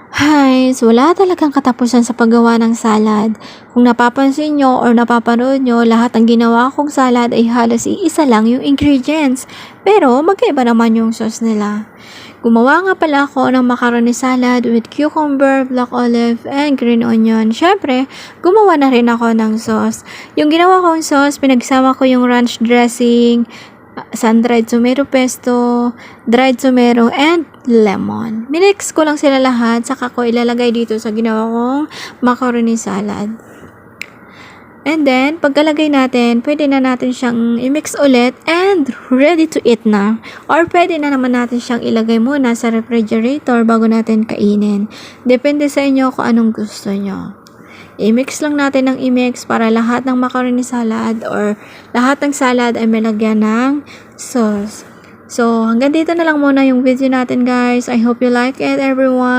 Hi, so wala talagang katapusan sa paggawa ng salad. Kung napapansin nyo or napapanood nyo, lahat ng ginawa kong salad ay halos iisa lang yung ingredients. Pero magkaiba naman yung sauce nila. Gumawa nga pala ako ng macaroni salad with cucumber, black olive, and green onion. Syempre, gumawa na rin ako ng sauce. Yung ginawa kong sauce, pinagsama ko yung ranch dressing, sun-dried tomato pesto, dried tomato, and lemon. Minix ko lang sila lahat, saka ko ilalagay dito sa ginawa kong macaroni salad. And then, pagkalagay natin, pwede na natin siyang i-mix ulit and ready to eat na. Or pwede na naman natin siyang ilagay muna sa refrigerator bago natin kainin. Depende sa inyo kung anong gusto nyo. I-mix lang natin ng i-mix para lahat ng macaroni salad or lahat ng salad ay may lagyan ng sauce. So, hanggang dito na lang muna yung video natin guys. I hope you like it everyone.